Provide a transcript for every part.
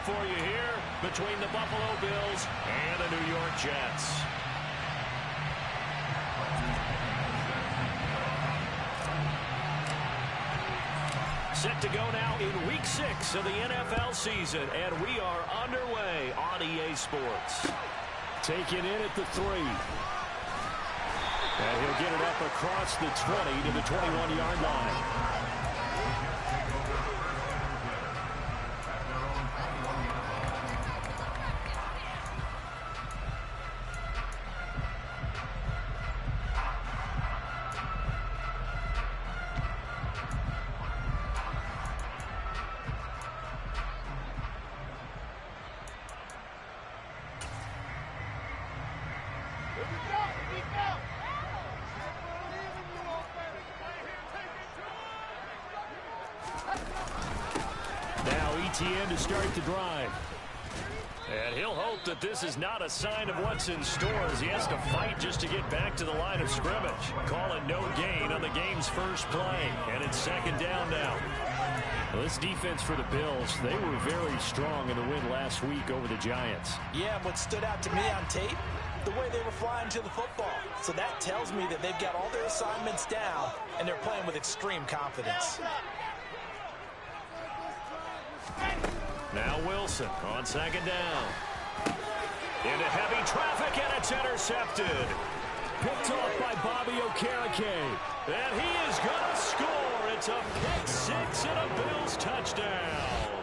for you here between the Buffalo Bills and the New York Jets. Set to go now in Week 6 of the NFL season, and we are underway on EA Sports. Taken in at the 3. And he'll get it up across the 20 to the 21-yard line. To start the drive. And he'll hope that this is not a sign of what's in store as he has to fight just to get back to the line of scrimmage. Call it no gain on the game's first play. And it's second down now. Well, this defense for the Bills, they were very strong in the win last week over the Giants. Yeah, what stood out to me on tape, the way they were flying to the football. So that tells me that they've got all their assignments down and they're playing with extreme confidence. Now Wilson on second down. Into heavy traffic, and it's intercepted. Picked off by Bobby Okereke. And he is going to score. It's a pick six and a Bills touchdown.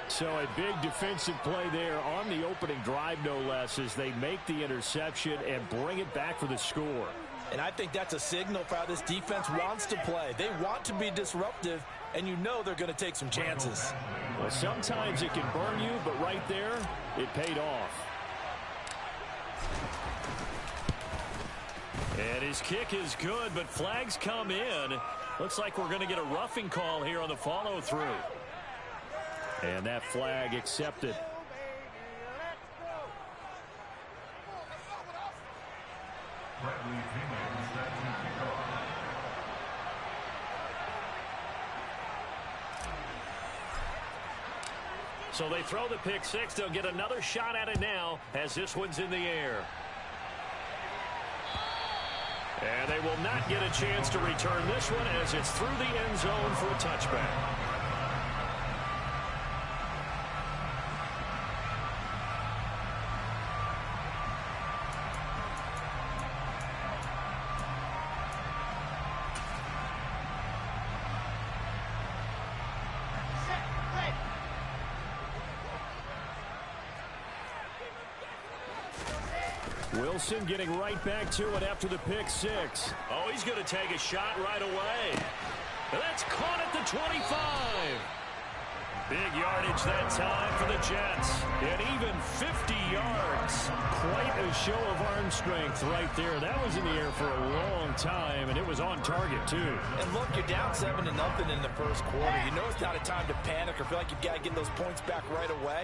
So a big defensive play there on the opening drive, no less, as they make the interception and bring it back for the score. And I think that's a signal for how this defense wants to play. They want to be disruptive, and you know they're going to take some chances. Well, sometimes it can burn you, but right there, it paid off. And his kick is good, but flags come in. Looks like we're going to get a roughing call here on the follow-through. And that flag accepted. So they throw the pick six. They'll get another shot at it now as this one's in the air. And they will not get a chance to return this one as it's through the end zone for a touchback. Wilson getting right back to it after the pick six. Oh, he's going to take a shot right away. That's caught at the 25. Big yardage that time for the Jets. And even 50 yards. Quite a show of arm strength right there. That was in the air for a long time, and it was on target, too. And look, you're down 7-0 in the first quarter. You know it's not a time to panic or feel like you've got to get those points back right away.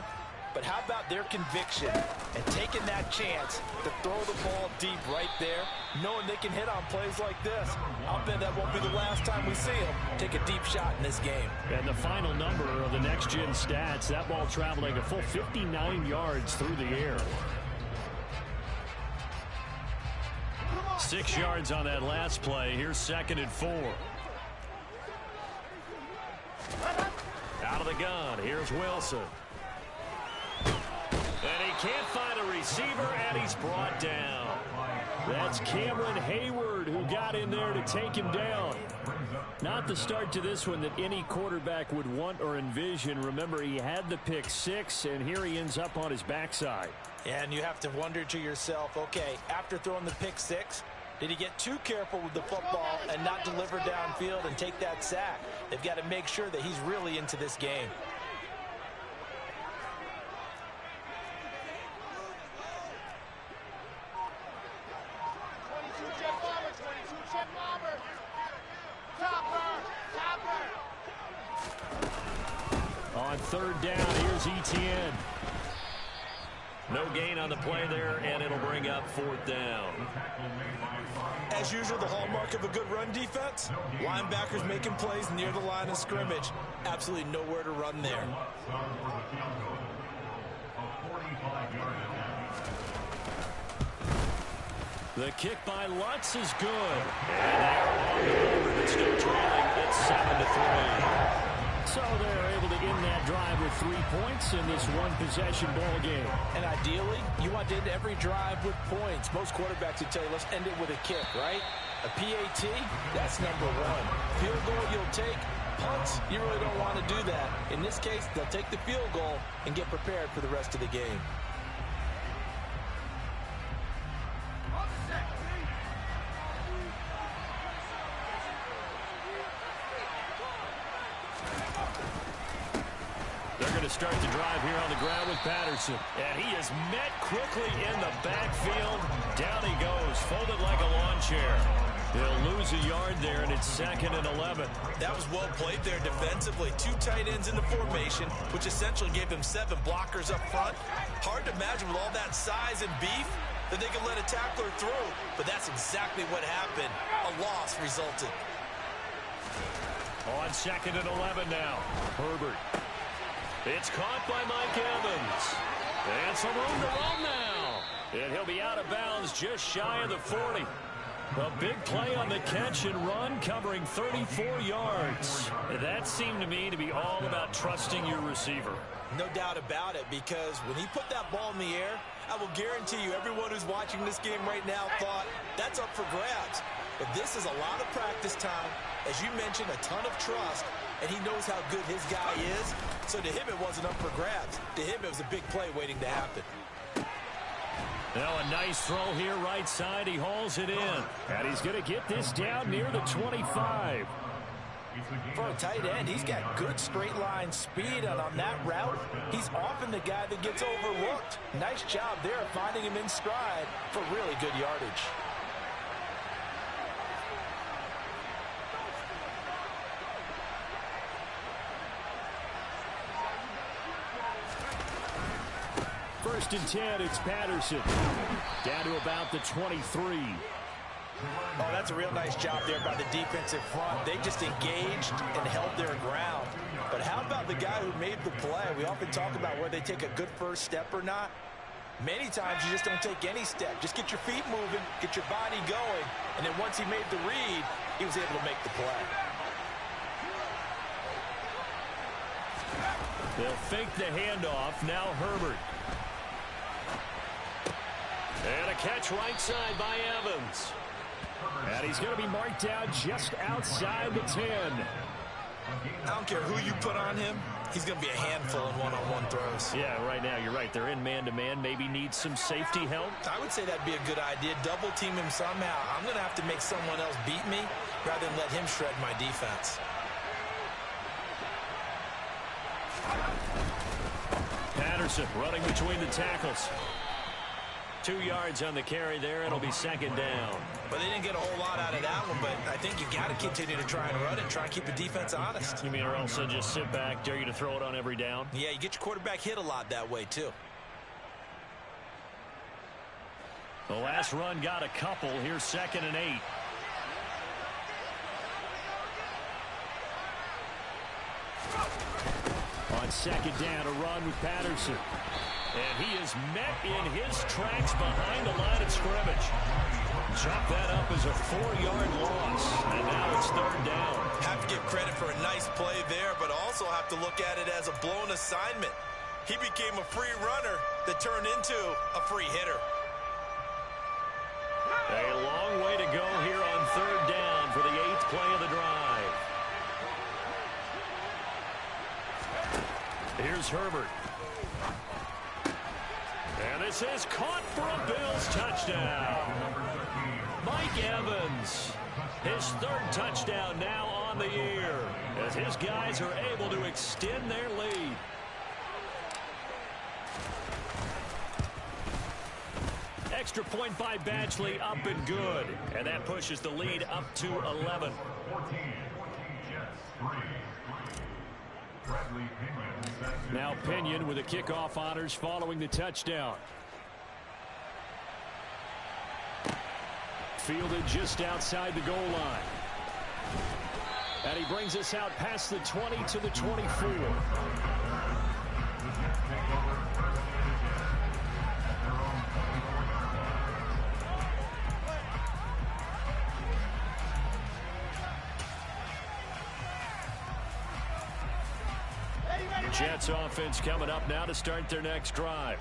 But how about their conviction and taking that chance to throw the ball deep right there, knowing they can hit on plays like this? I'll bet that won't be the last time we see them take a deep shot in this game. And the final number of the next-gen stats, that ball traveling a full 59 yards through the air. 6 yards on that last play. Here's 2nd and 4. Out of the gun. Here's Wilson. And he can't find a receiver, and he's brought down. That's Cameron Hayward who got in there to take him down. Not the start to this one that any quarterback would want or envision. Remember, he had the pick six, and here he ends up on his backside. Yeah, and you have to wonder to yourself, okay, after throwing the pick six, did he get too careful with the football and not deliver downfield and take that sack? They've got to make sure that he's really into this game. On third down, here's Etienne. No gain on the play there, and it'll bring up 4th down. As usual, the hallmark of a good run defense, linebackers making plays near the line of scrimmage. Absolutely nowhere to run there. The kick by Lutz is good. And they are on the board, but still trailing at 7-3. So they're able to end that drive with 3 points in this one-possession ball game. And ideally, you want to end every drive with points. Most quarterbacks would tell you, let's end it with a kick, right? A PAT, that's number one. Field goal you'll take. Punts, you really don't want to do that. In this case, they'll take the field goal and get prepared for the rest of the game. They're going to start the drive here on the ground with Patterson. And he is met quickly in the backfield. Down he goes, folded like a lawn chair. He'll lose a yard there, and it's 2nd and 11. That was well played there defensively. 2 tight ends in the formation, which essentially gave him 7 blockers up front. Hard to imagine with all that size and beef that they could let a tackler through. But that's exactly what happened. A loss resulted. On 2nd and 11 now. Herbert. It's caught by Mike Evans. And some room to run now. And he'll be out of bounds just shy of the 40. A big play on the catch and run, covering 34 yards. That seemed to me to be all about trusting your receiver. No doubt about it, because when he put that ball in the air, I will guarantee you everyone who's watching this game right now thought that's up for grabs. But this is a lot of practice time. As you mentioned, a ton of trust, and he knows how good his guy is. So to him, it wasn't up for grabs. To him, it was a big play waiting to happen. Now a nice throw here right side. He hauls it in. And he's going to get this down near the 25. For a tight end, he's got good straight line speed, and on that route, he's often the guy that gets overlooked. Nice job there finding him in stride for really good yardage. First and 10, it's Patterson. Down to about the 23. Oh, that's a real nice job there by the defensive front. They just engaged and held their ground. But how about the guy who made the play? We often talk about whether they take a good first step or not. Many times you just don't take any step. Just get your feet moving, get your body going, and then once he made the read, he was able to make the play. They'll fake the handoff. Now Herbert. And a catch right side by Evans. And he's going to be marked down just outside the 10. I don't care who you put on him. He's going to be a handful in one-on-one throws. Yeah, right now, you're right. They're in man-to-man. Maybe need some safety help. I would say that'd be a good idea. Double team him somehow. I'm going to have to make someone else beat me rather than let him shred my defense. Patterson running between the tackles. 2 yards on the carry there. It'll be 2nd down. But they didn't get a whole lot out of that one, but I think you got to continue to try and run it, try and keep the defense honest. You mean or else they'll just sit back, dare you to throw it on every down? Yeah, you get your quarterback hit a lot that way, too. The last run got a couple. Here's 2nd and 8. On 2nd down, a run with Patterson. And he is met in his tracks behind the line of scrimmage. Chalk that up as a 4-yard loss. And now it's 3rd down. Have to give credit for a nice play there, but also have to look at it as a blown assignment. He became a free runner that turned into a free hitter. A long way to go here on 3rd down for the 8th play of the drive. Here's Herbert. And this is caught for a Bills touchdown. Mike Evans, his 3rd touchdown now on the year, as his guys are able to extend their lead. Extra point by Batchley, up and good. And that pushes the lead up to 11. Now Pinion with the kickoff honors following the touchdown. Fielded just outside the goal line. And he brings us out past the 20 to the 24. Jets offense coming up now to start their next drive.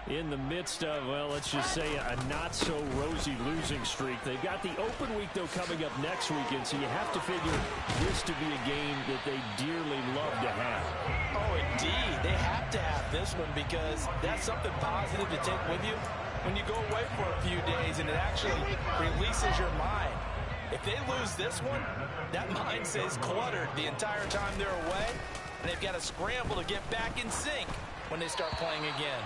In the midst of, well, let's just say a not-so-rosy losing streak. They've got the open week, though, coming up next weekend, so you have to figure this to be a game that they dearly love to have. Oh, indeed. They have to have this one because that's something positive to take with you when you go away for a few days, and it actually releases your mind. If they lose this one, that mind stays cluttered the entire time they're away, and they've got to scramble to get back in sync when they start playing again.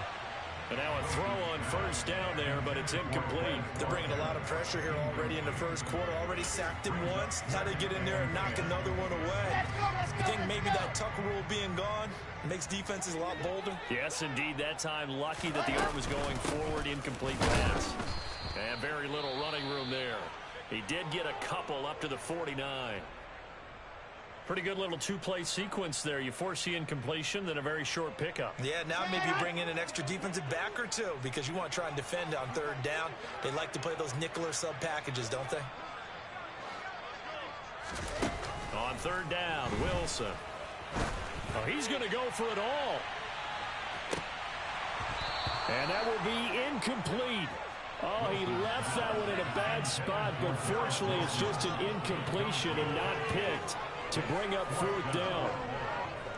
And now a throw on first down there, but it's incomplete. They're bringing a lot of pressure here already in the first quarter. Already sacked him once. Now they get in there and knock another one away. I think maybe that Tucker rule being gone makes defenses a lot bolder. Yes, indeed. That time lucky that the arm was going forward. Incomplete pass. And very little running room there. He did get a couple up to the 49. Pretty good little two-play sequence there. You force the incompletion, then a very short pickup. Yeah, now maybe you bring in an extra defensive back or two because you want to try and defend on third down. They like to play those nickel or sub packages, don't they? On third down, Wilson. Oh, he's going to go for it all. And that will be incomplete. Oh, he left that one in a bad spot, but fortunately it's just an incompletion and not picked to bring up fourth down.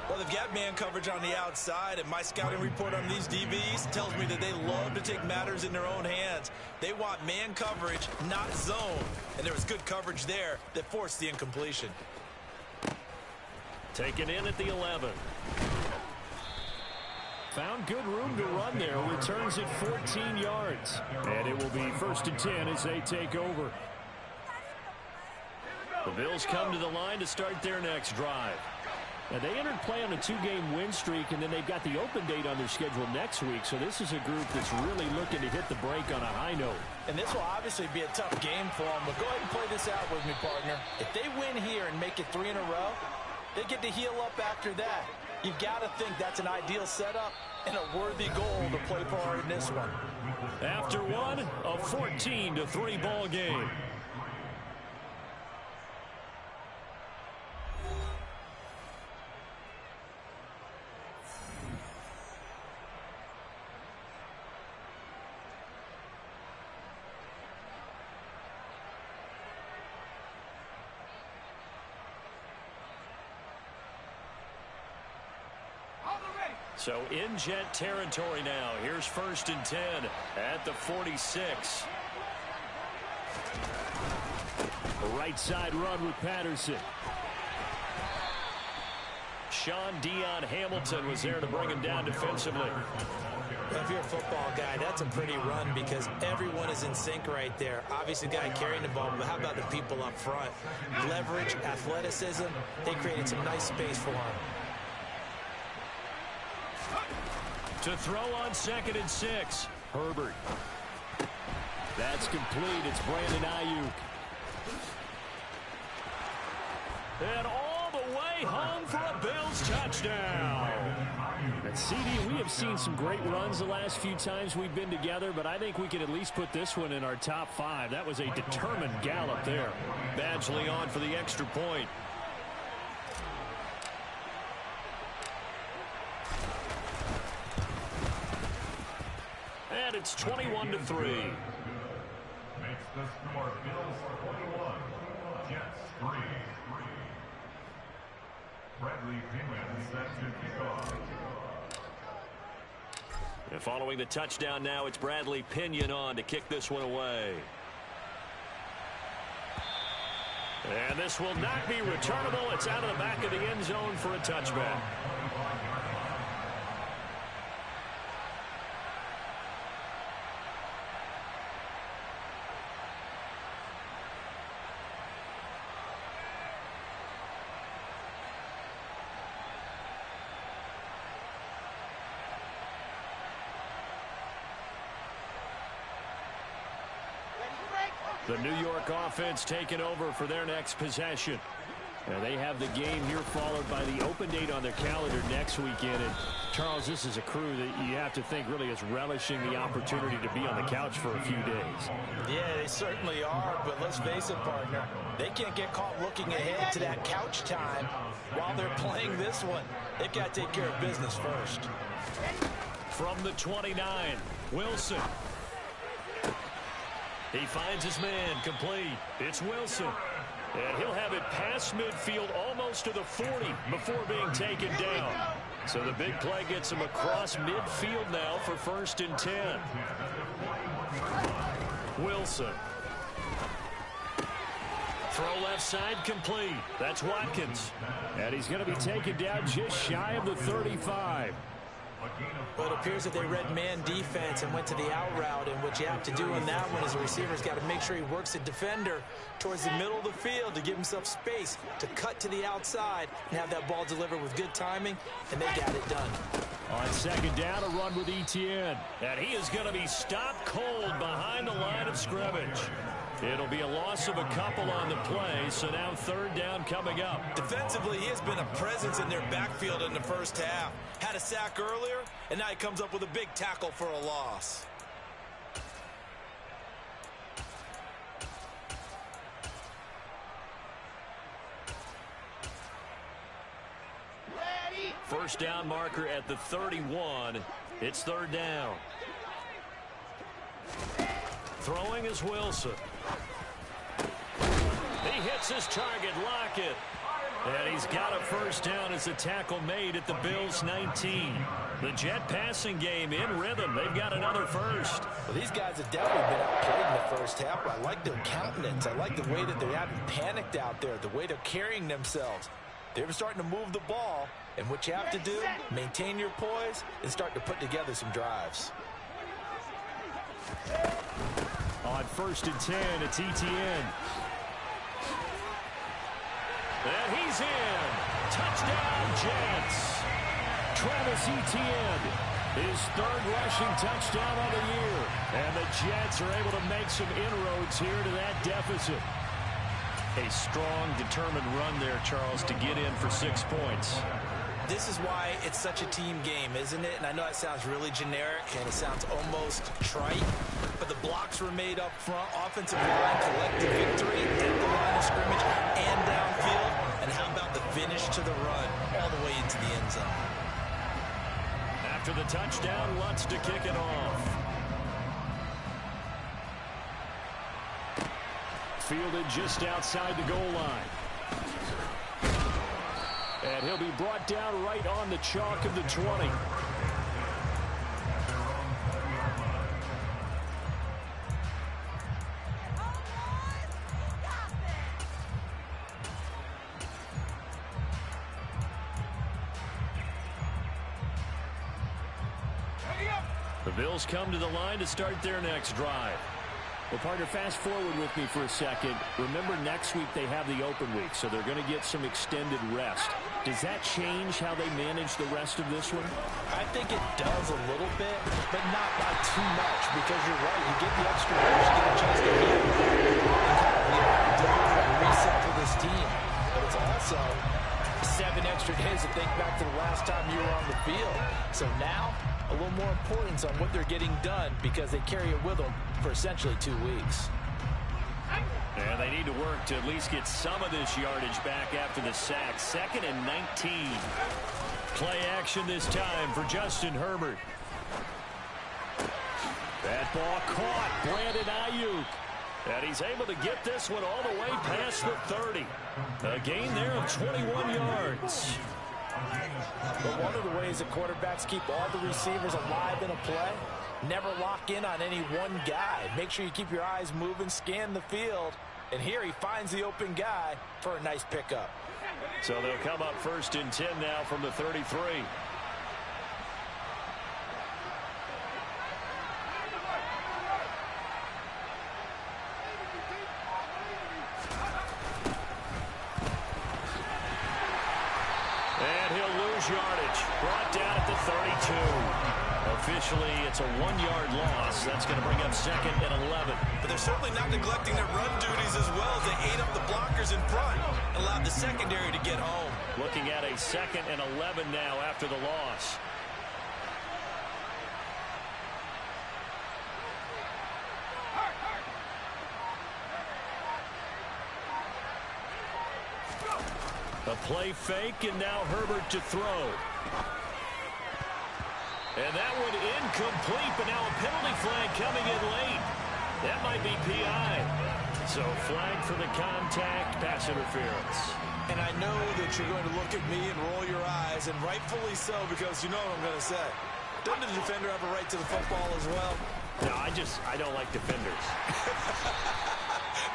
Well, they've got man coverage on the outside, and my scouting report on these DBs tells me that they love to take matters in their own hands. They want man coverage, not zone. And there was good coverage there that forced the incompletion. Taken in at the 11. Found good room to run there. Returns it 14 yards. And it will be 1st and 10 as they take over. The Bills come to the line to start their next drive. Now, they entered play on a 2-game win streak, and then they've got the open date on their schedule next week. So this is a group that's really looking to hit the break on a high note. And this will obviously be a tough game for them, but go ahead and play this out with me, partner. If they win here and make it 3 in a row, they get to heal up after that. You've got to think that's an ideal setup and a worthy goal to play for in this one. After one, a 14-3 ball game. So in Jet territory now. Here's 1st and 10 at the 46. Right side run with Patterson. Sean Dion Hamilton was there to bring him down defensively. If you're a football guy, that's a pretty run because everyone is in sync right there. Obviously, the guy carrying the ball, but how about the people up front? Leverage, athleticism, they created some nice space for him. To throw on 2nd and 6. Herbert. That's complete. It's Brandon Ayuk. And all the way home for a Bills touchdown. And CD, we have seen some great runs the last few times we've been together, but I think we can at least put this one in our top 5. That was a determined gallop there. Badgley on for the extra point. And it's 21-3. Makes the score Bills 21, Jets 3. Bradley Pinion set to kick off. And following the touchdown now, it's Bradley Pinion on to kick this one away. And this will not be returnable. It's out of the back of the end zone for a touchback. The New York offense taking over for their next possession. Now they have the game here followed by the open date on their calendar next weekend. And Charles, this is a crew that you have to think really is relishing the opportunity to be on the couch for a few days. Yeah, they certainly are, but let's face it, partner. They can't get caught looking ahead to that couch time while they're playing this one. They've got to take care of business first. From the 29, Wilson. He finds his man complete. It's Wilson. And he'll have it past midfield almost to the 40 before being taken down. So the big play gets him across midfield now for 1st and 10. Wilson. Throw left side complete. That's Watkins. And he's going to be taken down just shy of the 35. Well, it appears that they read man defense and went to the out route, and what you have to do in that one is the receiver's got to make sure he works the defender towards the middle of the field to give himself space to cut to the outside and have that ball delivered with good timing, and they got it done. On 2nd down, a run with Etienne. And he is going to be stopped cold behind the line of scrimmage. It'll be a loss of a couple on the play, so now 3rd down coming up. Defensively, he has been a presence in their backfield in the first half. Had a sack earlier, and now he comes up with a big tackle for a loss. First down marker at the 31. It's 3rd down. Throwing is Wilson. He hits his target, Lockett. And he's got a 1st down as the tackle made at the Bills' 19. The Jet passing game in rhythm. They've got another first. Well, these guys have definitely been outplayed in the first half. I like their countenance. I like the way that they haven't panicked out there, the way they're carrying themselves. They're starting to move the ball, and what you have to do, maintain your poise and start to put together some drives. On 1st and 10, it's Etienne. And he's in. Touchdown, Jets. Travis Etienne, his 3rd rushing touchdown of the year. And the Jets are able to make some inroads here to that deficit. A strong, determined run there, Charles, to get in for 6 points. This is why it's such a team game, isn't it? And I know it sounds really generic and it sounds almost trite, but the blocks were made up front. Offensive line collected victory at the line of scrimmage and downfield. And how about the finish to the run all the way into the end zone? After the touchdown, Lutz to kick it off. Fielded just outside the goal line. And he'll be brought down right on the chalk of the 20. The Bills come to the line to start their next drive. Well, partner, fast forward with me for a second. Remember, next week they have the open week, so they're going to get some extended rest. Does that change how they manage the rest of this one? I think it does a little bit, but not by too much, because you're right. You get the extra rest, you get a chance to heal and kind of deliver a reset for this team. But it's also 7 extra days to think back to the last time you were on the field. So now, a little more importance on what they're getting done because they carry it with them for essentially 2 weeks. And they need to work to at least get some of this yardage back after the sack. 2nd and 19. Play action this time for Justin Herbert. That ball caught. Brandon Ayuk. And he's able to get this one all the way past the 30. A gain there of 21 yards. But one of the ways that quarterbacks keep all the receivers alive in a play, never lock in on any one guy. Make sure you keep your eyes moving, scan the field. And here he finds the open guy for a nice pickup. So they'll come up 1st and 10 now from the 33. And he'll lose yardage. Brought down at the 32. A officially, it's a 1-yard loss. That's going to bring up 2nd and 11. But they're certainly not neglecting their run duties as well as they ate up the blockers in front, allowed the secondary to get home. Looking at a 2nd and 11 now after the loss. A play fake, and now Herbert to throw. And that one incomplete, but now a penalty flag coming in late. That might be PI. So flag for the contact, pass interference. And I know that you're going to look at me and roll your eyes, and rightfully so, because you know what I'm going to say. Doesn't the defender have a right to the football as well? No, I don't like defenders.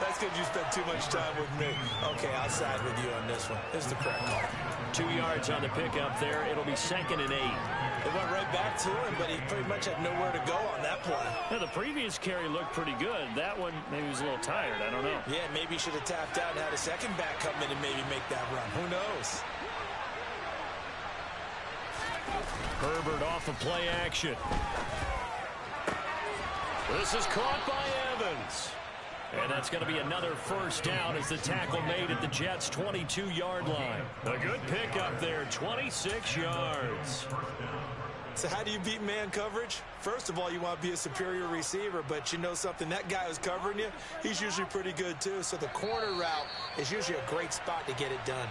That's because you spent too much time with me. Okay, I'll side with you on this one. This is the correct call. 2 yards on the pickup there. It'll be 2nd and 8. They went right back to him, but he pretty much had nowhere to go on that play. Yeah, the previous carry looked pretty good. That one, maybe he was a little tired. I don't know. Yeah, maybe he should have tapped out and had a second back come in and maybe make that run. Who knows? Herbert off of play action. This is caught by Evans. And that's going to be another first down as the tackle made at the Jets' 22-yard line. A good pickup there, 26 yards. So how do you beat man coverage? First of all, you want to be a superior receiver, but you know something, that guy who's covering you, he's usually pretty good too. So the corner route is usually a great spot to get it done.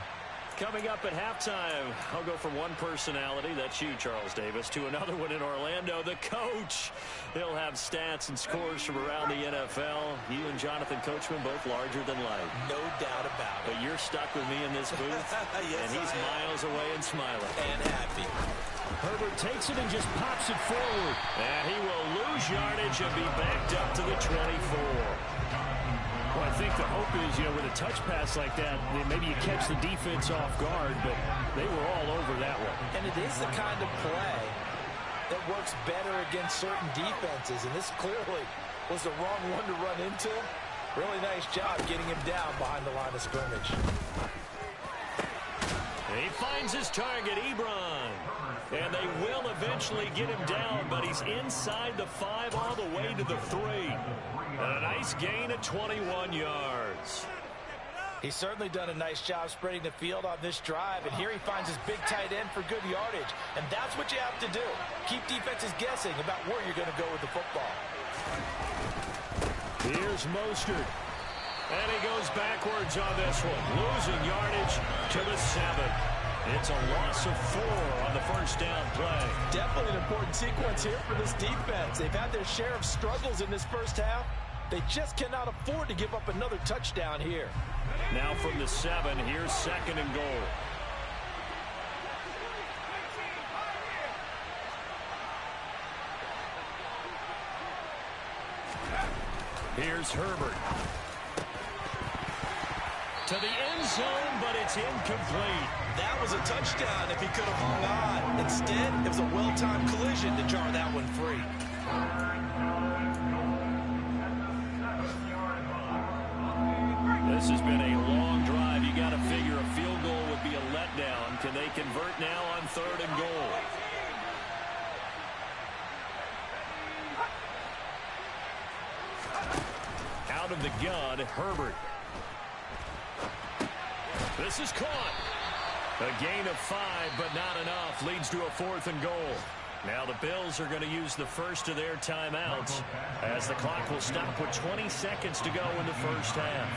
Coming up at halftime, I'll go from one personality, that's you, Charles Davis, to another one in Orlando, the coach. He'll have stats and scores from around the NFL. You and Jonathan Coachman both larger than life. No doubt about it. But you're stuck with me in this booth, yes, and he's miles away and smiling. And happy. Herbert takes it and just pops it forward. And he will lose yardage and be backed up to the 24. Well, I think the hope is, with a touch pass like that, maybe you catch the defense off guard, but they were all over that one. And it is the kind of play that works better against certain defenses, and this clearly was the wrong one to run into. Really nice job getting him down behind the line of scrimmage. He finds his target, Ebron. And they will eventually get him down, but he's inside the 5 all the way to the 3. And a nice gain of 21 yards. He's certainly done a nice job spreading the field on this drive, and here he finds his big tight end for good yardage. And that's what you have to do. Keep defenses guessing about where you're going to go with the football. Here's Mostert. And he goes backwards on this one, losing yardage to the 7. It's a loss of 4 on the first down play. Definitely an important sequence here for this defense. They've had their share of struggles in this first half. They just cannot afford to give up another touchdown here. Now from the 7, here's 2nd and goal. Here's Herbert. To the end zone, but it's incomplete. That was a touchdown if he could have hung on. Instead, it was a well-timed collision to jar that one free. This has been a long drive. You got to figure a field goal would be a letdown. Can they convert now on 3rd and goal? Out of the gun, Herbert. This is caught. A gain of 5, but not enough. Leads to a 4th and goal. Now the Bills are going to use the first of their timeouts as the clock will stop with 20 seconds to go in the first half.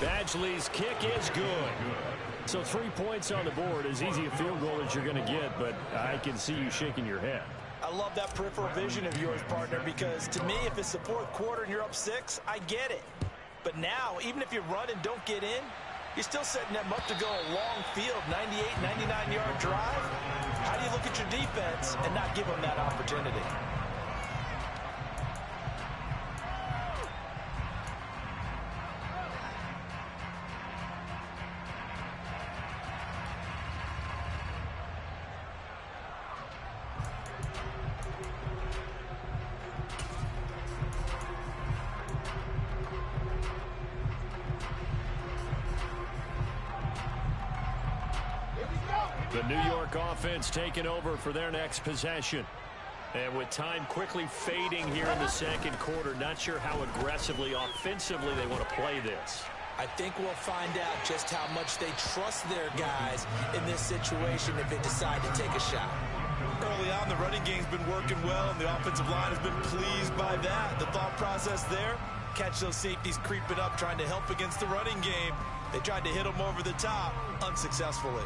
Badgley's kick is good. So 3 points on the board, as easy a field goal as you're going to get, but I can see you shaking your head. I love that peripheral vision of yours, partner, because to me, if it's the 4th quarter and you're up 6, I get it. But now, even if you run and don't get in, you're still setting them up to go a long field, 98, 99-yard drive. How do you look at your defense and not give them that opportunity? The New York offense taking over for their next possession. And with time quickly fading here in the second quarter, not sure how aggressively, offensively they want to play this. I think we'll find out just how much they trust their guys in this situation if they decide to take a shot. Early on, the running game's been working well, and the offensive line has been pleased by that. The thought process there, catch those safeties creeping up, trying to help against the running game. They tried to hit them over the top, unsuccessfully.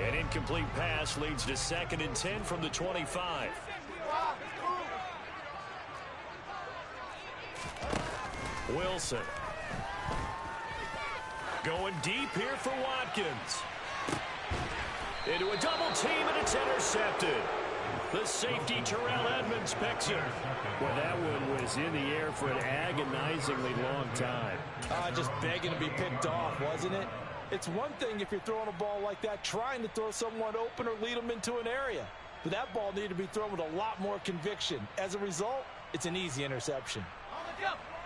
An incomplete pass leads to 2nd and 10 from the 25. Wilson. Going deep here for Watkins. Into a double team, and it's intercepted. The safety, Terrell Edmonds, picks it. Well, that one was in the air for an agonizingly long time. Just begging to be picked off, wasn't it? It's one thing if you're throwing a ball like that, trying to throw someone open or lead them into an area. But that ball needed to be thrown with a lot more conviction. As a result, it's an easy interception.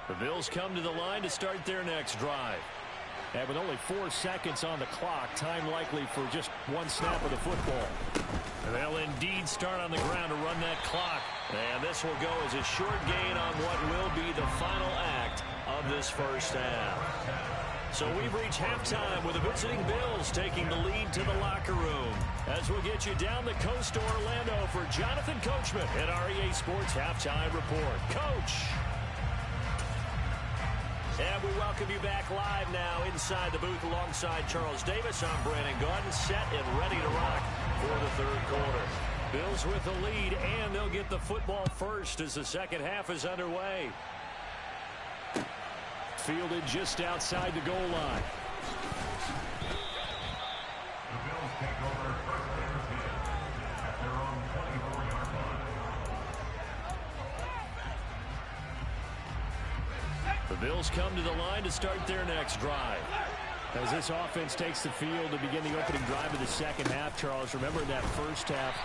The Bills come to the line to start their next drive. And with only 4 seconds on the clock, time likely for just one snap of the football. They'll indeed start on the ground to run that clock. And this will go as a short gain on what will be the final act of this first half. So we've reached halftime with the visiting Bills taking the lead to the locker room. As we get you down the coast to Orlando for Jonathan Coachman at REA Sports Halftime Report. Coach! And we welcome you back live now inside the booth alongside Charles Davis. I'm Brandon Gaudin, set and ready to rock for the third quarter. Bills with the lead, and they'll get the football first as the second half is underway. Fielded just outside the goal line. The Bills take over first and 10 at their own 24-yard line. The Bills come to the line to start their next drive. As this offense takes the field to begin the opening drive of the second half, Charles, remember in that first half,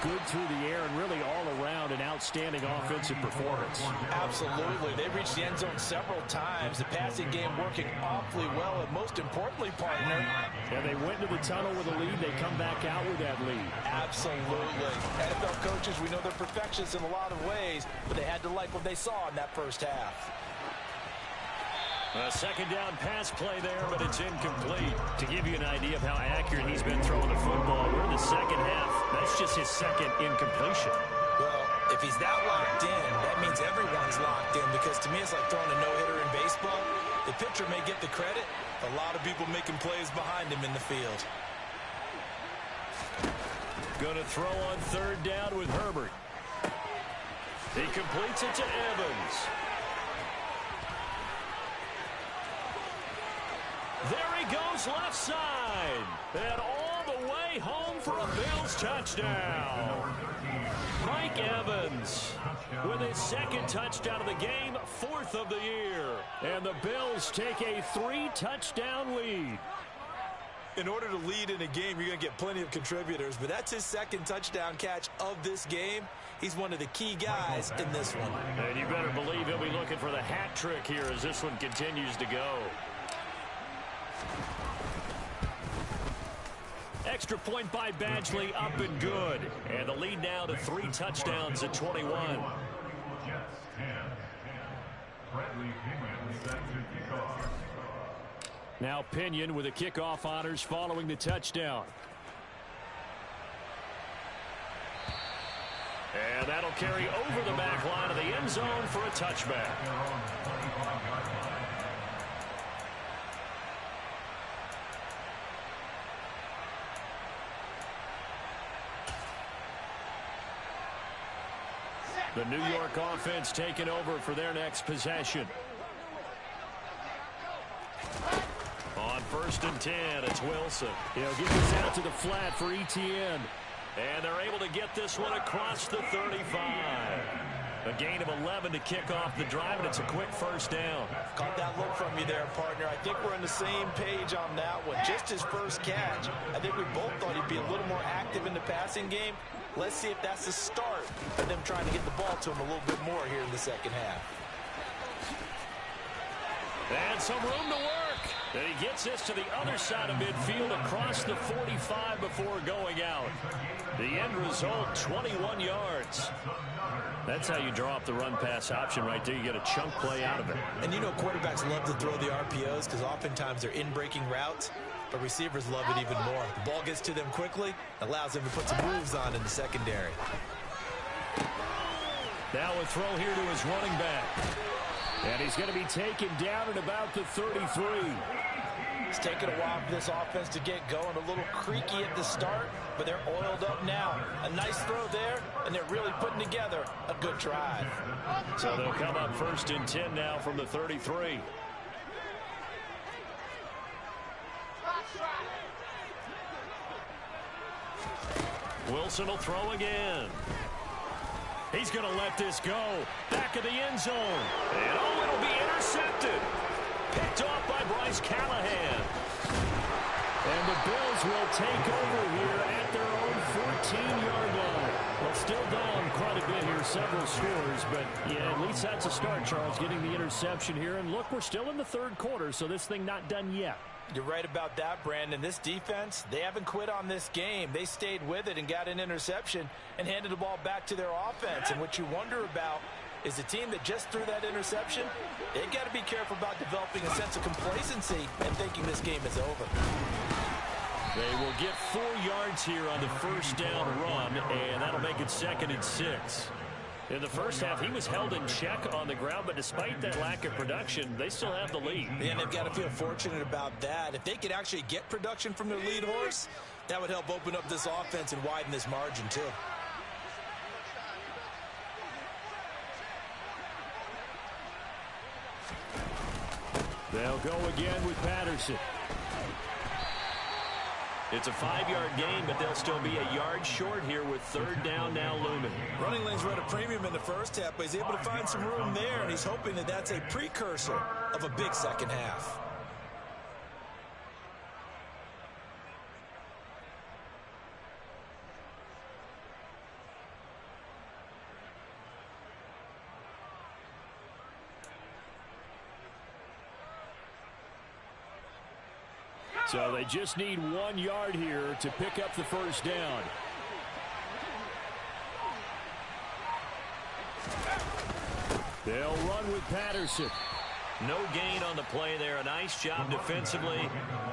good through the air and really all around an outstanding offensive performance. Absolutely. They reached the end zone several times. The passing game working awfully well, and most importantly, partner. And they went to the tunnel with a lead. They come back out with that lead. Absolutely. NFL coaches, we know they're perfectionists in a lot of ways, but they had to like what they saw in that first half. A second down pass play there, but it's incomplete. To give you an idea of how accurate he's been throwing the football, we're in the second half. That's just his second incompletion. Well, if he's that locked in, that means everyone's locked in, because to me it's like throwing a no-hitter in baseball. The pitcher may get the credit. A lot of people making plays behind him in the field. Going to throw on third down with Herbert. He completes it to Evans. There he goes left side. And all the way home for a Bills touchdown. Mike Evans with his second touchdown of the game, 4th of the year. And the Bills take a 3-touchdown lead. In order to lead in a game, you're going to get plenty of contributors, but that's his second touchdown catch of this game. He's one of the key guys in this one. And you better believe he'll be looking for the hat trick here as this one continues to go. Extra point by Badgley, up and good. And the lead now to 3 touchdowns at 21. Jets 10. Bradley Pinion set to kick off. Now Pinion with the kickoff honors following the touchdown. And that'll carry over the back line of the end zone for a touchback. The New York offense taking over for their next possession. On 1st and 10, it's Wilson. He'll get this out to the flat for ETN. And they're able to get this one across the 35. A gain of 11 to kick off the drive, and it's a quick first down. Caught that look from you there, partner. I think we're on the same page on that one. Just his first catch. I think we both thought he'd be a little more active in the passing game. Let's see if that's the start of them trying to get the ball to him a little bit more here in the second half. And some room to work. And he gets this to the other side of midfield across the 45 before going out. The end result, 21 yards. That's how you draw up the run-pass option right there. You get a chunk play out of it. And you know quarterbacks love to throw the RPOs because oftentimes they're in-breaking routes, but receivers love it even more. The ball gets to them quickly, allows them to put some moves on in the secondary. Now a throw here to his running back. And he's going to be taken down at about the 33. It's taken a while for this offense to get going. A little creaky at the start, but they're oiled up now. A nice throw there, and they're really putting together a good drive. So they'll come up 1st and 10 now from the 33. Wilson will throw again. He's going to let this go. Back of the end zone. And oh, it'll be intercepted. Picked off by Bryce Callahan. And the Bills will take over here at their own 14-yard line. Well, still down quite a bit here, several scores, but yeah, at least that's a start, Charles, getting the interception here. And look, we're still in the third quarter, so this thing not done yet. You're right about that, Brandon. This defense, they haven't quit on this game. They stayed with it and got an interception and handed the ball back to their offense. And what you wonder about is the team that just threw that interception, they've got to be careful about developing a sense of complacency and thinking this game is over. They will get 4 yards here on the first down run, and that'll make it 2nd and 6. In the first half, he was held in check on the ground, but despite that lack of production, they still have the lead. And they've got to feel fortunate about that. If they could actually get production from their lead horse, that would help open up this offense and widen this margin, too. They'll go again with Patterson. It's a 5-yard gain, but they'll still be a yard short here with 3rd down now looming. Running lanes were at a premium in the first half, but he's able to find some room there, and he's hoping that that's a precursor of a big second half. So they just need 1 yard here to pick up the first down. They'll run with Patterson. No gain on the play there. A nice job defensively,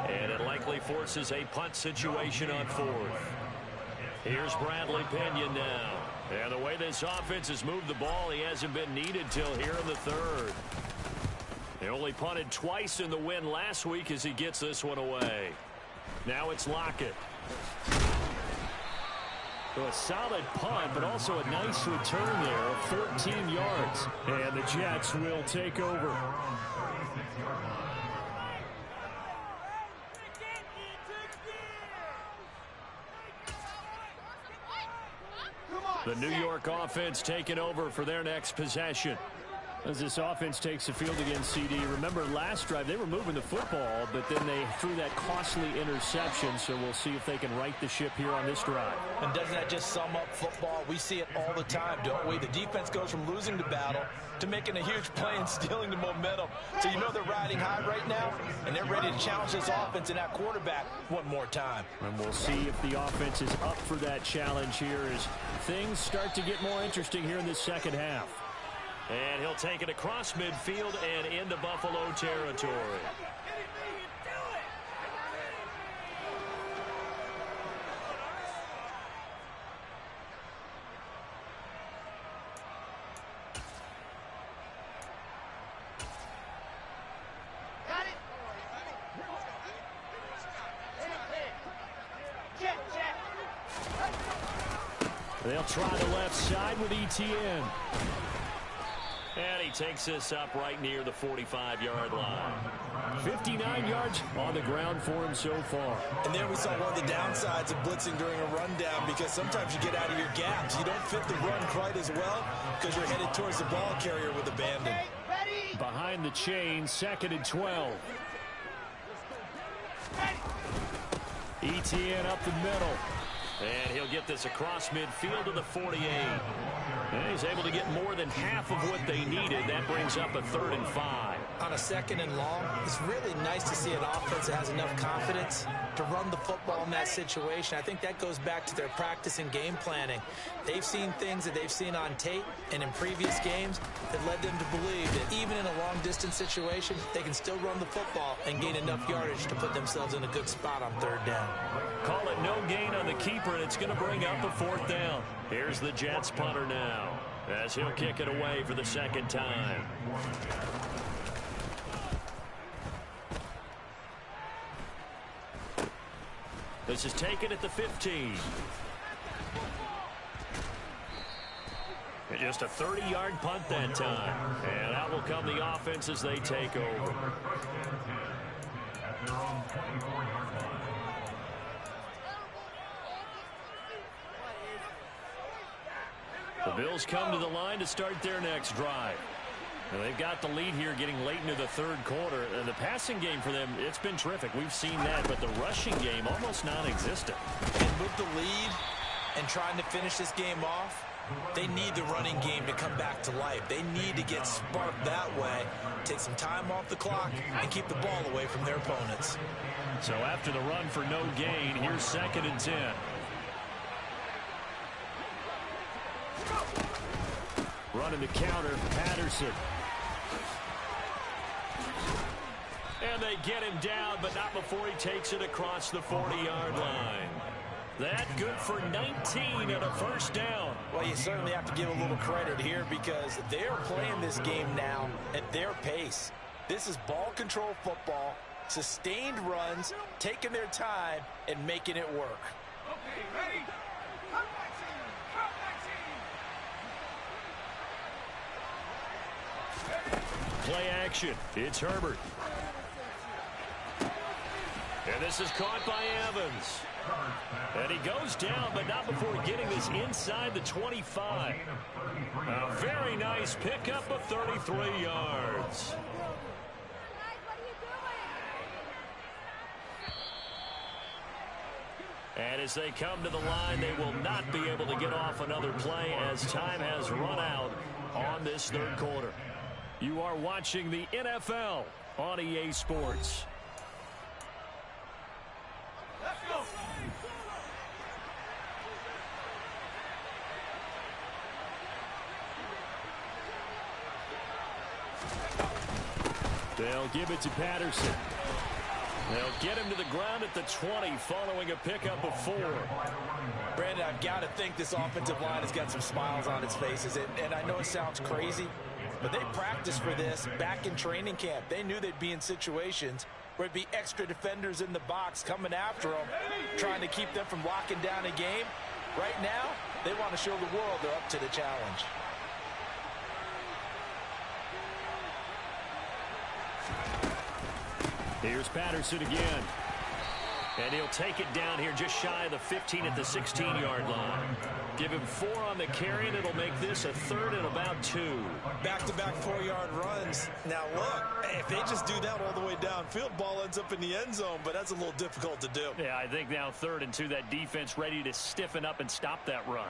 and it likely forces a punt situation on 4th. Here's Bradley Pinion now. And the way this offense has moved the ball, he hasn't been needed till here in the 3rd. They only punted twice in the win last week as he gets this one away. Now it's Lockett. So a solid punt, but also a nice return there of 14 yards. And the Jets will take over. The New York offense taking over for their next possession. As this offense takes the field against CD. Remember last drive they were moving the football, but then they threw that costly interception, so we'll see if they can right the ship here on this drive. And doesn't that just sum up football? We see it all the time, don't we? The defense goes from losing the battle to making a huge play and stealing the momentum. So you know they're riding high right now, and they're ready to challenge this offense and that quarterback one more time. And we'll see if the offense is up for that challenge here as things start to get more interesting here in this second half. And he'll take it across midfield and into Buffalo territory. They'll try the left side with ETN. And he takes this up right near the 45-yard line. 59 yards on the ground for him so far. And there we saw one of the downsides of blitzing during a rundown, because sometimes you get out of your gaps. You don't fit the run quite as well because you're headed towards the ball carrier with abandon. Behind the chain, 2nd and 12. ETN up the middle. And he'll get this across midfield to the 48. And he's able to get more than half of what they needed. That brings up a 3rd and 5. On a 2nd and long, it's really nice to see an offense that has enough confidence to run the football in that situation. I think that goes back to their practice and game planning. They've seen things that they've seen on tape and in previous games that led them to believe that even in a long-distance situation, they can still run the football and gain enough yardage to put themselves in a good spot on 3rd down. Call it no gain on the keeper, and it's going to bring up a 4th down. Here's the Jets punter now, as he'll kick it away for the 2nd time. This is taken at the 15. Just a 30-yard punt that time. And out will come the offense as they take over. The Bills come to the line to start their next drive. And they've got the lead here getting late into the 3rd quarter. And the passing game for them, it's been terrific. We've seen that, but the rushing game almost non-existent. And with the lead and trying to finish this game off, they need the running game to come back to life. They need to get sparked that way, take some time off the clock, and keep the ball away from their opponents. So after the run for no gain, here's 2nd and 10. Running the counter, Patterson. And they get him down, but not before he takes it across the 40-yard line. That good for 19 and a 1st down. Well, you certainly have to give a little credit here because they're playing this game now at their pace. This is ball control football, sustained runs, taking their time, and making it work. Okay, ready? Play action. It's Herbert. And this is caught by Evans. And he goes down, but not before getting this inside the 25. A very nice pickup of 33 yards. And as they come to the line, they will not be able to get off another play as time has run out on this 3rd quarter. You are watching the NFL on EA Sports. Let's go. They'll give it to Patterson. They'll get him to the ground at the 20 following a pickup of 4. Brandon, I've got to think this offensive line has got some smiles on its faces. And I know it sounds crazy, but they practiced for this back in training camp. They knew they'd be in situations where it'd be extra defenders in the box coming after them, trying to keep them from locking down a game. Right now, they want to show the world they're up to the challenge. Here's Patterson again. And he'll take it down here just shy of the 15 at the 16-yard line. Give him 4 on the carry, and it'll make this a 3rd and about 2. Back-to-back 4-yard runs. Now, look, if they just do that all the way downfield, ball ends up in the end zone, but that's a little difficult to do. Yeah, I think now 3rd and 2, that defense ready to stiffen up and stop that run.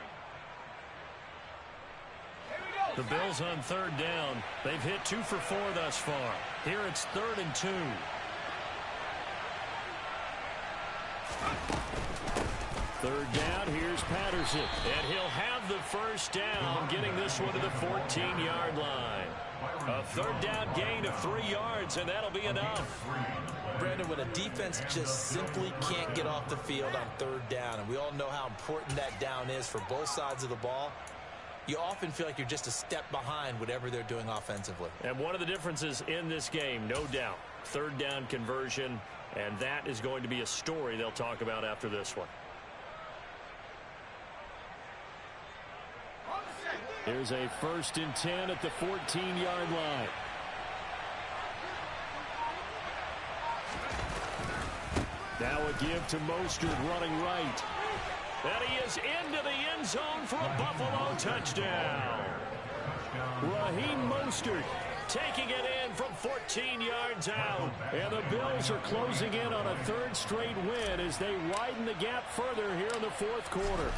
The Bills on 3rd down. They've hit 2 for 4 thus far. Here it's 3rd and 2. Third down, here's Patterson. And he'll have the 1st down, getting this one to the 14-yard line. A 3rd down gain of 3 yards, and that'll be enough. Brandon, when a defense just simply can't get off the field on 3rd down, and we all know how important that down is for both sides of the ball, you often feel like you're just a step behind whatever they're doing offensively. And one of the differences in this game, no doubt, 3rd down conversion, and that is going to be a story they'll talk about after this one. Here's a 1st and 10 at the 14-yard line. Now a give to Mostert running right. And he is into the end zone for a Buffalo touchdown. Raheem Mostert taking it in from 14 yards out. And the Bills are closing in on a third straight win as they widen the gap further here in the fourth quarter.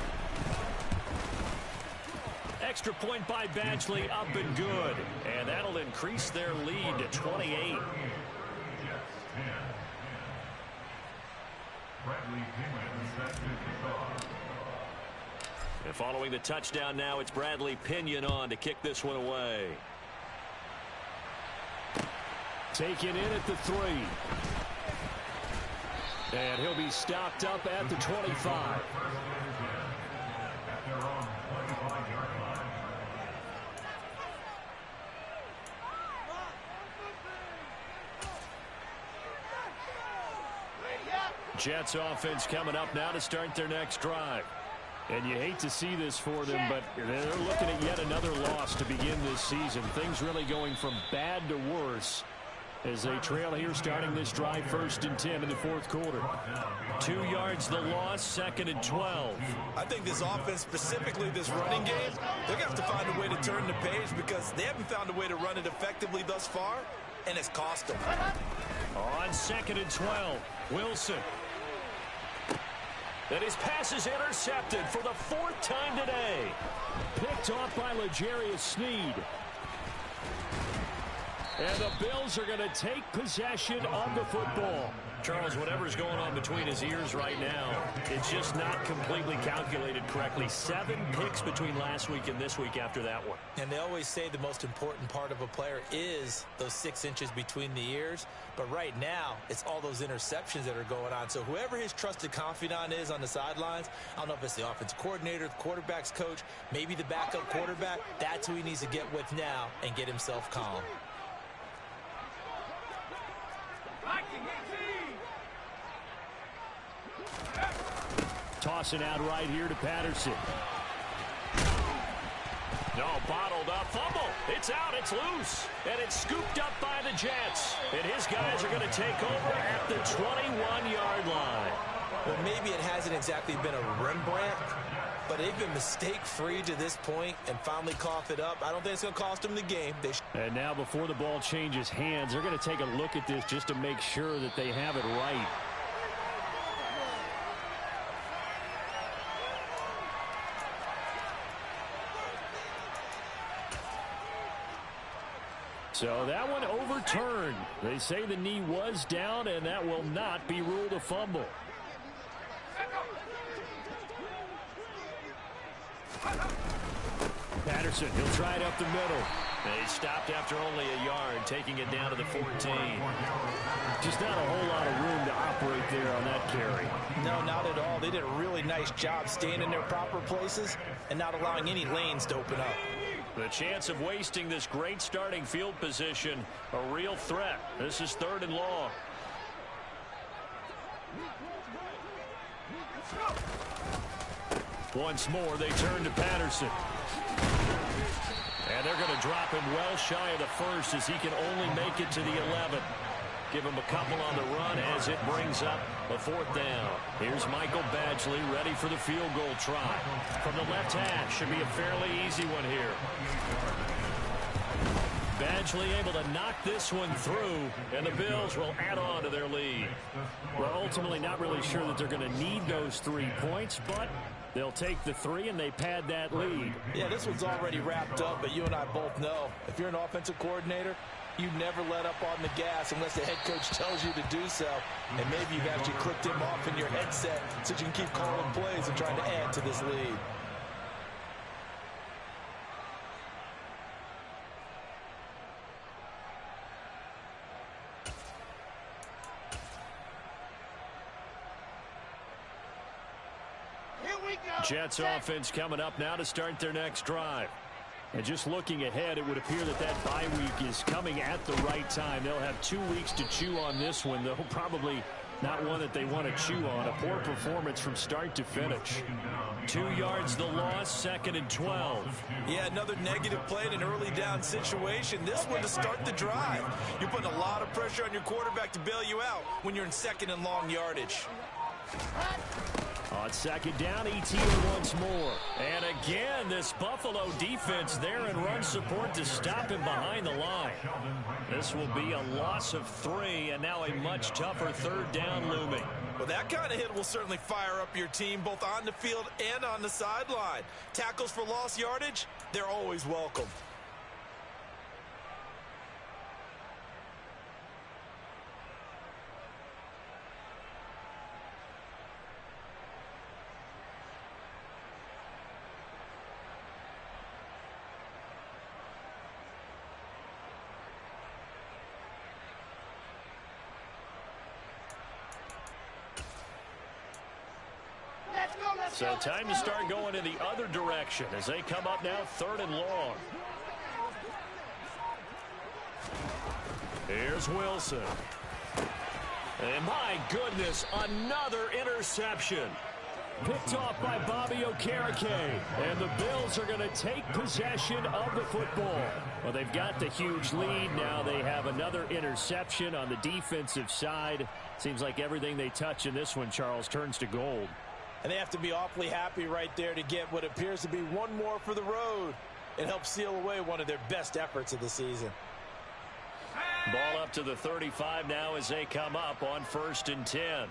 Extra point by Badgley, up and good. And that'll increase their lead to 28. And following the touchdown now, it's Bradley Pinion on to kick this one away. Taken in at the 3. And he'll be stopped up at the 25. Jets offense coming up now to start their next drive. And you hate to see this for them, but they're looking at yet another loss to begin this season. Things really going from bad to worse as they trail here starting this drive 1st and 10 in the fourth quarter. 2 yards the loss, 2nd and 12. I think this offense, specifically this running game, they're going to have to find a way to turn the page because they haven't found a way to run it effectively thus far, and it's cost them. On 2nd and 12, Wilson. And his pass is intercepted for the 4th time today. Picked off by L'Jarius Sneed. And the Bills are going to take possession of the football. Charles, whatever's going on between his ears right now, it's just not completely calculated correctly. 7 picks between last week and this week after that one. And they always say the most important part of a player is those 6 inches between the ears. But right now, it's all those interceptions that are going on. So whoever his trusted confidant is on the sidelines, I don't know if it's the offensive coordinator, the quarterback's coach, maybe the backup quarterback, that's who he needs to get with now and get himself calm. Tossing out right here to Patterson. No, bottled up. Fumble. It's out. It's loose. And it's scooped up by the Jets. And his guys are going to take over at the 21-yard line. Well, maybe it hasn't exactly been a Rembrandt, but they've been mistake-free to this point and finally coughed it up. I don't think it's going to cost them the game. And now before the ball changes hands, they're going to take a look at this just to make sure that they have it right. So that one overturned. They say the knee was down, and that will not be ruled a fumble. Patterson, he'll try it up the middle. They stopped after only a yard, taking it down to the 14. Just not a whole lot of room to operate there on that carry. No, not at all. They did a really nice job staying in their proper places and not allowing any lanes to open up. The chance of wasting this great starting field position, a real threat. This is 3rd and long. Once more, they turn to Patterson. And they're going to drop him well shy of the 1st as he can only make it to the 11. Give him a couple on the run as it brings up a 4th down. Here's Michael Badgley ready for the field goal try. From the left hash, should be a fairly easy one here. Badgley able to knock this one through, and the Bills will add on to their lead. Well, ultimately not really sure that they're going to need those 3 points, but they'll take the 3 and they pad that lead. Yeah, this one's already wrapped up, but you and I both know if you're an offensive coordinator, you never let up on the gas unless the head coach tells you to do so. And maybe you've actually clicked him off in your headset so you can keep calling plays and trying to add to this lead. Jets offense coming up now to start their next drive. And just looking ahead, it would appear that that bye week is coming at the right time. They'll have 2 weeks to chew on this one, though probably not one that they want to chew on. A poor performance from start to finish. 2 yards the loss, 2nd and 12. Yeah, another negative play in an early down situation. This one to start the drive. You're putting a lot of pressure on your quarterback to bail you out when you're in 2nd and long yardage. On second down, ETN once more. And again, this Buffalo defense there in run support to stop him behind the line. This will be a loss of 3, and now a much tougher third down looming. Well, that kind of hit will certainly fire up your team both on the field and on the sideline. Tackles for lost yardage, they're always welcome. So time to start going in the other direction as they come up now 3rd and long. Here's Wilson. And my goodness, another interception. Picked off by Bobby Okereke. And the Bills are going to take possession of the football. Well, they've got the huge lead. Now they have another interception on the defensive side. Seems like everything they touch in this one, Charles, turns to gold. And they have to be awfully happy right there to get what appears to be one more for the road. It helps seal away one of their best efforts of the season. Ball up to the 35 now as they come up on 1st and 10.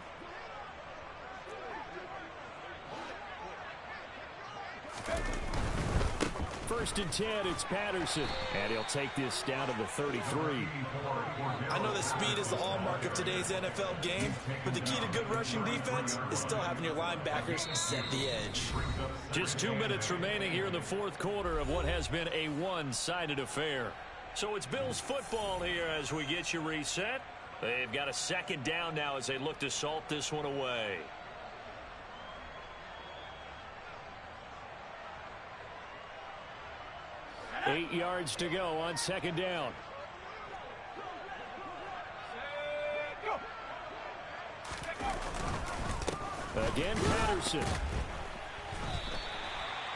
First and 10, it's Patterson. And he'll take this down to the 33. I know that speed is the hallmark of today's NFL game, but the key to good rushing defense is still having your linebackers set the edge. Just 2 minutes remaining here in the 4th quarter of what has been a one-sided affair. So it's Bills football here as we get you reset. They've got a 2nd down now as they look to salt this one away. Eight yards to go on 2nd down. Again, Patterson.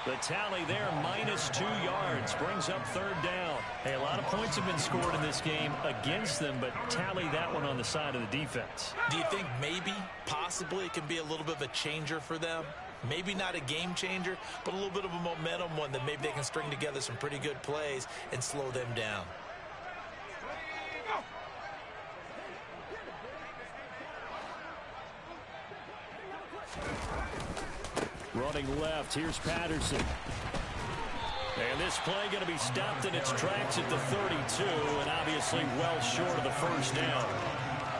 The tally there, -2 yards, brings up 3rd down. Hey, a lot of points have been scored in this game against them, but tally that one on the side of the defense. Do you think maybe, possibly, it can be a little bit of a changer for them? Maybe not a game changer, but a little bit of a momentum one that maybe they can string together some pretty good plays and slow them down. Running left, here's Patterson. And this play going to be stopped in its tracks at the 32, and obviously well short of the 1st down.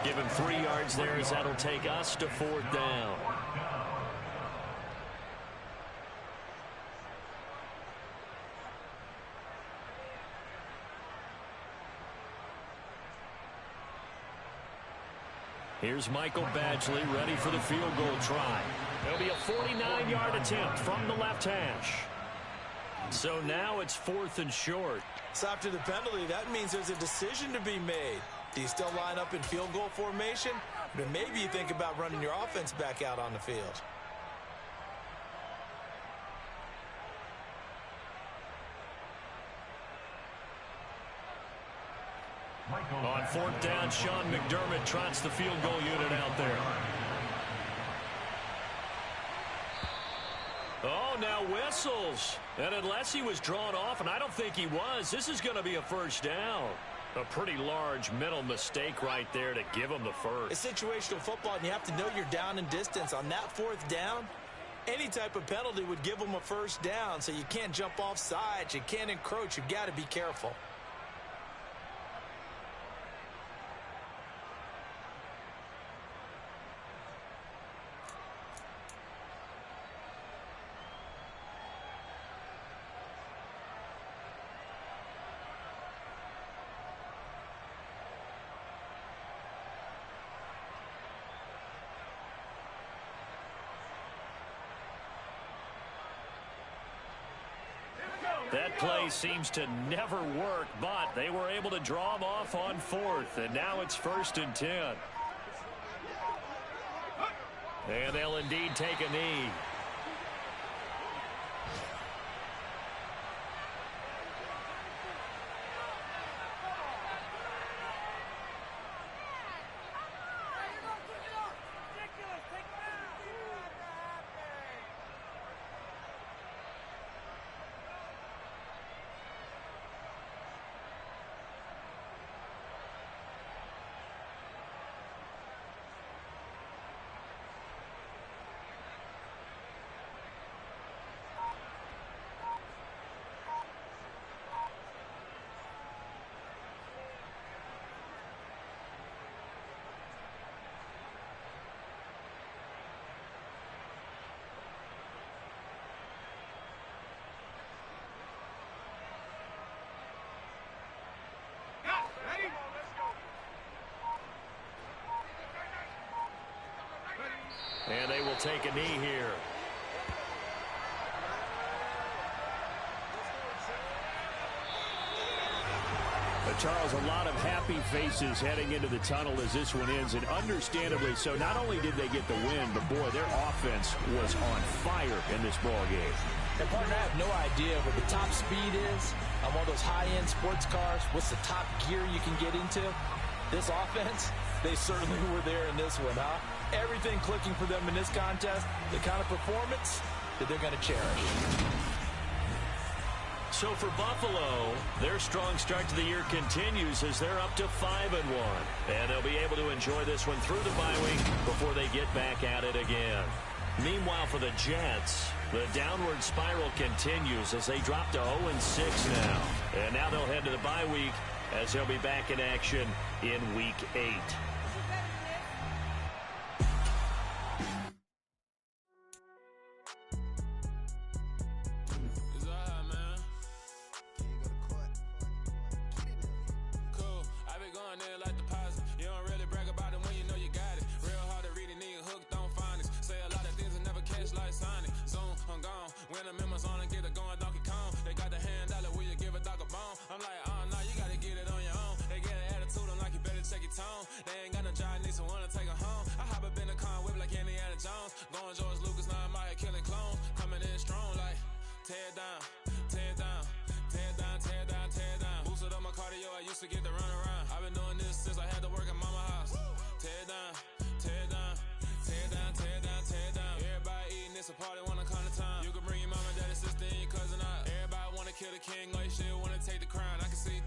Give him 3 yards there as that'll take us to 4th down. Here's Michael Badgley ready for the field goal try. It'll be a 49-yard attempt from the left hash. So now it's 4th and short. So after the penalty, that means there's a decision to be made. Do you still line up in field goal formation? Then maybe you think about running your offense back out on the field. On 4th down, Sean McDermott trots the field goal unit out there. Oh, now whistles. And unless he was drawn off, and I don't think he was, this is going to be a 1st down. A pretty large mental mistake right there to give him the first. It's situational football, and you have to know you're down in distance. On that 4th down, any type of penalty would give them a 1st down, so you can't jump off sides. You can't encroach. You've got to be careful. That play seems to never work, but they were able to draw him off on 4th, and now it's 1st and 10. And they'll indeed take a knee. will take a knee here. Charles, a lot of happy faces heading into the tunnel as this one ends, and understandably so. Not only did they get the win, but, boy, their offense was on fire in this ball game. And, partner, I have no idea what the top speed is on one of those high-end sports cars. What's the top gear you can get into? This offense, they certainly were there in this one, huh? Everything clicking for them in this contest, the kind of performance that they're going to cherish. So for Buffalo, their strong start to the year continues as they're up to 5-1. And they'll be able to enjoy this one through the bye week before they get back at it again. Meanwhile, for the Jets, the downward spiral continues as they drop to 0-6 now. And now they'll head to the bye week as they'll be back in action in Week 8. Kill the king, like shit, wanna take the crown. I can see